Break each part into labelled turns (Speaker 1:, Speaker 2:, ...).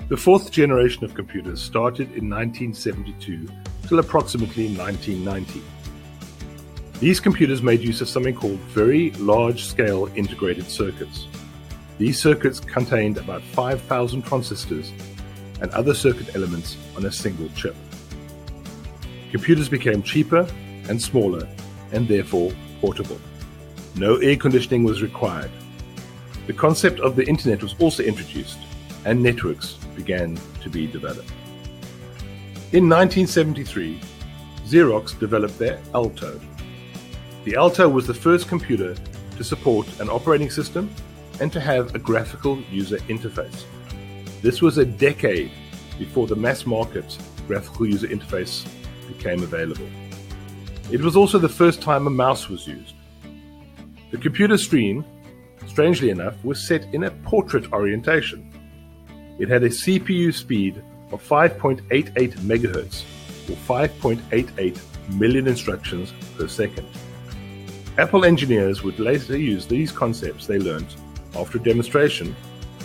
Speaker 1: The fourth generation of computers started in 1972 till approximately 1990. These computers made use of something called very large-scale integrated circuits. These circuits contained about 5,000 transistors and other circuit elements on a single chip. Computers became cheaper and smaller and therefore portable. No air conditioning was required. The concept of the internet was also introduced and networks began to be developed. In 1973, Xerox developed their Alto. The Alto was the first computer to support an operating system and to have a graphical user interface. This was a decade before the mass market graphical user interface became available. It was also the first time a mouse was used. The computer screen, strangely enough, was set in a portrait orientation. It had a CPU speed of 5.88 megahertz, or 5.88 million instructions per second. Apple engineers would later use these concepts they learned after a demonstration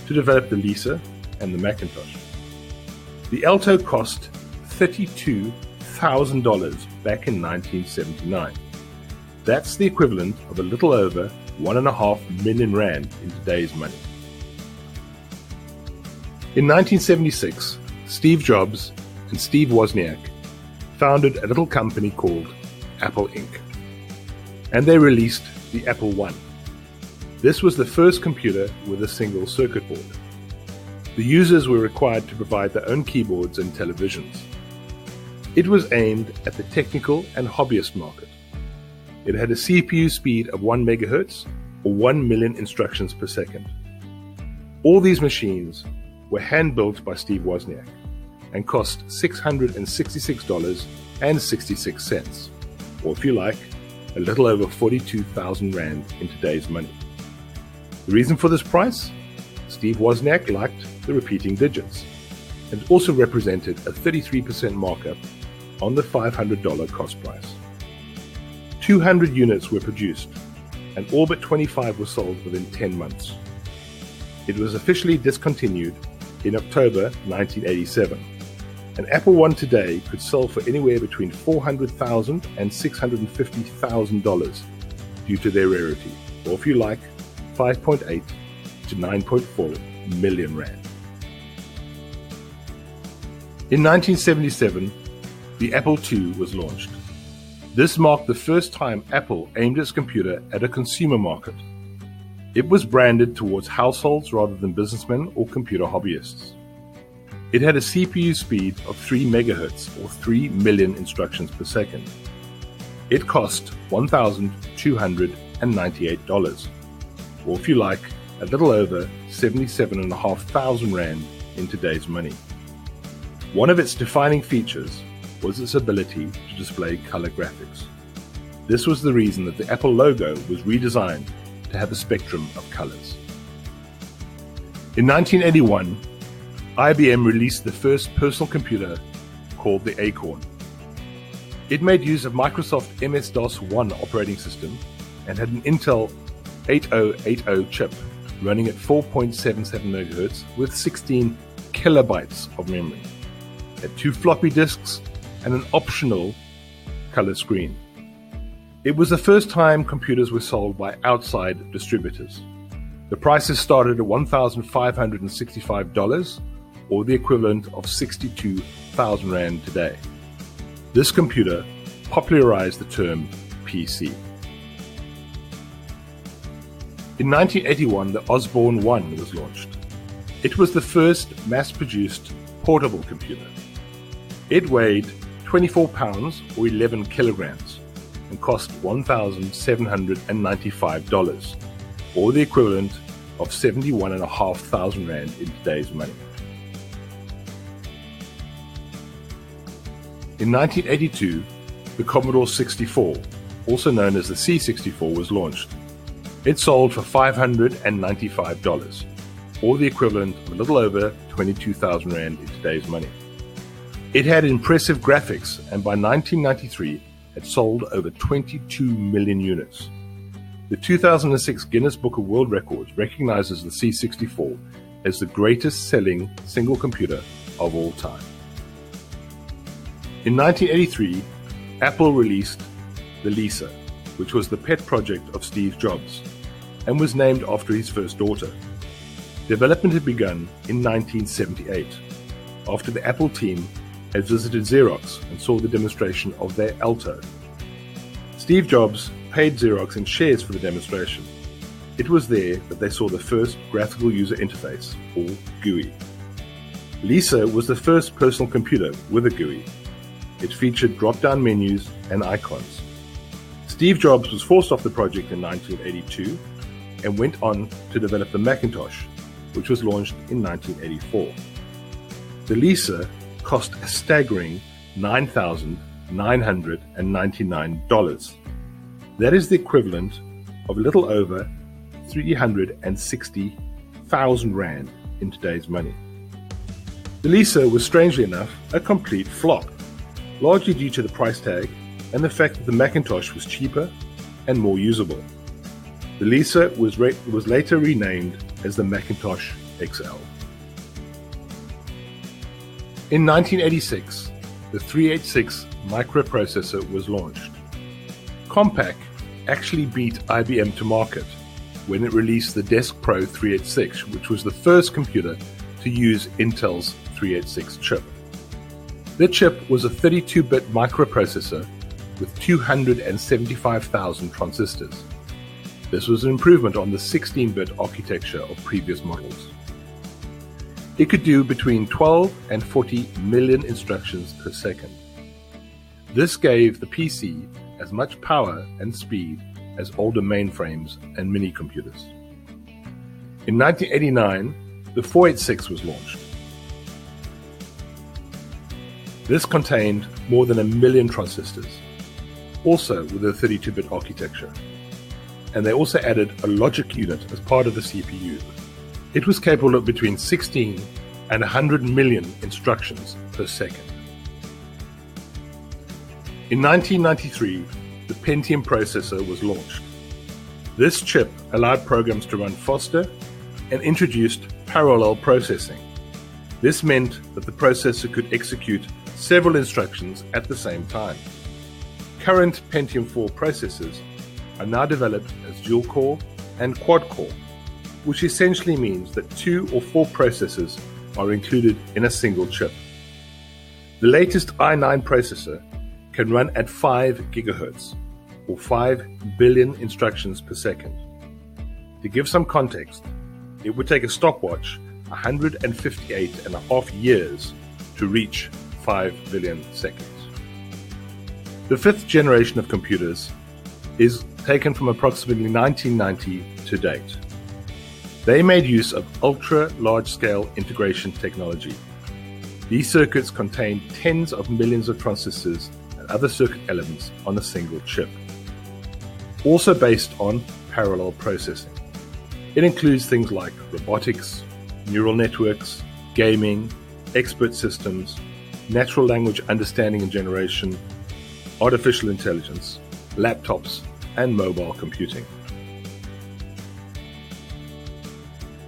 Speaker 1: to develop the Lisa and the Macintosh. The Alto cost $32,000 back in 1979. That's the equivalent of a little over 1.5 million rand in today's money. In 1976, Steve Jobs and Steve Wozniak founded a little company called Apple Inc. And they released the Apple I. This was the first computer with a single circuit board. The users were required to provide their own keyboards and televisions. It was aimed at the technical and hobbyist market. It had a CPU speed of 1 megahertz, or 1 million instructions per second. All these machines were hand-built by Steve Wozniak and cost $666.66, or if you like, a little over 42,000 rand in today's money. The reason for this price? Steve Wozniak liked the repeating digits and also represented a 33% markup on the $500 cost price. 200 units were produced and all but 25 were sold within 10 months. It was officially discontinued in October 1987. An Apple I today could sell for anywhere between $400,000 and $650,000 due to their rarity, or if you like, 5.8 to 9.4 million rand. In 1977, the Apple II was launched. This marked the first time Apple aimed its computer at a consumer market. It was branded towards households rather than businessmen or computer hobbyists. It had a CPU speed of 3 megahertz, or 3 million instructions per second. It cost $1,298, or if you like, a little over 77,500 rand in today's money. One of its defining features was its ability to display color graphics. This was the reason that the Apple logo was redesigned to have a spectrum of colors. In 1981, IBM released the first personal computer called the Acorn. It made use of Microsoft MS-DOS-1 operating system and had an Intel 8080 chip running at 4.77 MHz with 16 kilobytes of memory. It had 2 floppy disks and an optional color screen. It was the first time computers were sold by outside distributors. The prices started at $1,565, or the equivalent of 62,000 rand today. This computer popularized the term PC. In 1981, the Osborne I was launched. It was the first mass-produced portable computer. It weighed 24 pounds or 11 kilograms and cost $1,795, or the equivalent of 71,500 rand in today's money. In 1982, the Commodore 64, also known as the C64, was launched. It sold for $595, or the equivalent of a little over 22,000 rand in today's money. It had impressive graphics, and by 1993 had sold over 22 million units. The 2006 Guinness Book of World Records recognizes the C64 as the greatest selling single computer of all time. In 1983, Apple released the Lisa, which was the pet project of Steve Jobs and was named after his first daughter. Development had begun in 1978, after the Apple team had visited Xerox and saw the demonstration of their Alto. Steve Jobs paid Xerox in shares for the demonstration. It was there that they saw the first graphical user interface, or GUI. Lisa was the first personal computer with a GUI. It featured drop-down menus and icons. Steve Jobs was forced off the project in 1982 and went on to develop the Macintosh, which was launched in 1984. The Lisa cost a staggering $9,999. That is the equivalent of a little over 360,000 Rand in today's money. The Lisa was, strangely enough, a complete flop, largely due to the price tag and the fact that the Macintosh was cheaper and more usable. The Lisa was later renamed as the Macintosh XL. In 1986, the 386 microprocessor was launched. Compaq actually beat IBM to market when it released the Desk Pro 386, which was the first computer to use Intel's 386 chip. The chip was a 32-bit microprocessor with 275,000 transistors. This was an improvement on the 16-bit architecture of previous models. It could do between 12 and 40 million instructions per second. This gave the PC as much power and speed as older mainframes and mini-computers. In 1989, the 486 was launched. This contained more than 1 million transistors, also with a 32-bit architecture. And they also added a logic unit as part of the CPU. It was capable of between 16 and 100 million instructions per second. In 1993, the Pentium processor was launched. This chip allowed programs to run faster and introduced parallel processing. This meant that the processor could execute several instructions at the same time. Current Pentium 4 processors are now developed as dual-core and quad-core, which essentially means that 2 or 4 processors are included in a single chip. The latest i9 processor can run at 5 GHz, or 5 billion instructions per second. To give some context, it would take a stopwatch 158.5 years to reach 5 billion seconds. The 5th generation of computers is taken from approximately 1990 to date. They made use of ultra-large-scale integration technology. These circuits contain tens of millions of transistors and other circuit elements on a single chip. Also based on parallel processing. It includes things like robotics, neural networks, gaming, expert systems, natural language understanding and generation, artificial intelligence, laptops, and mobile computing.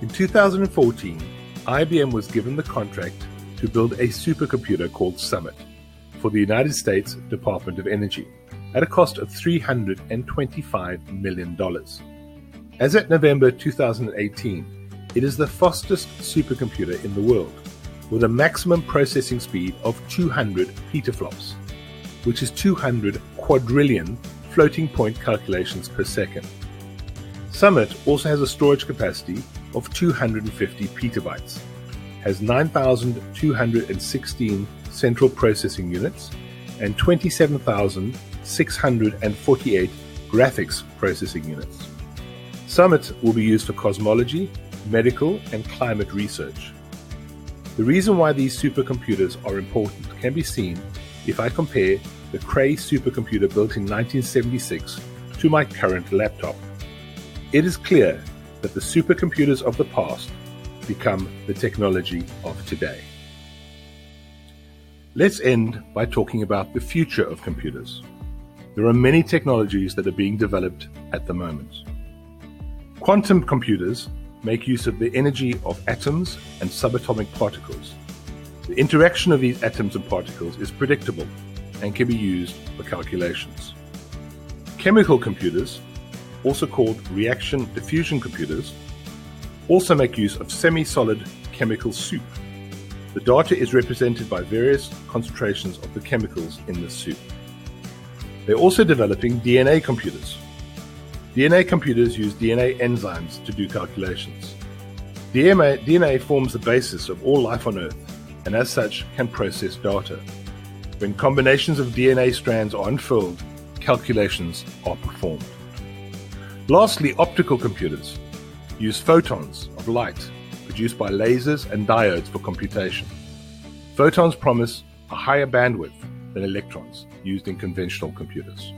Speaker 1: In 2014, IBM was given the contract to build a supercomputer called Summit for the United States Department of Energy at a cost of $325 million. As at November 2018, it is the fastest supercomputer in the world, with a maximum processing speed of 200 petaflops, which is 200 quadrillion floating point calculations per second. Summit also has a storage capacity of 250 petabytes, has 9,216 central processing units, and 27,648 graphics processing units. Summit will be used for cosmology, medical, and climate research. The reason why these supercomputers are important can be seen if I compare the Cray supercomputer built in 1976 to my current laptop. It is clear that the supercomputers of the past become the technology of today. Let's end by talking about the future of computers. There are many technologies that are being developed at the moment. Quantum computers make use of the energy of atoms and subatomic particles. The interaction of these atoms and particles is predictable and can be used for calculations. Chemical computers, also called reaction diffusion computers, also make use of semi-solid chemical soup. The data is represented by various concentrations of the chemicals in the soup. They're also developing DNA computers. DNA computers use DNA enzymes to do calculations. DNA forms the basis of all life on Earth, and as such can process data. When combinations of DNA strands are unfurled, calculations are performed. Lastly, optical computers use photons of light produced by lasers and diodes for computation. Photons promise a higher bandwidth than electrons used in conventional computers.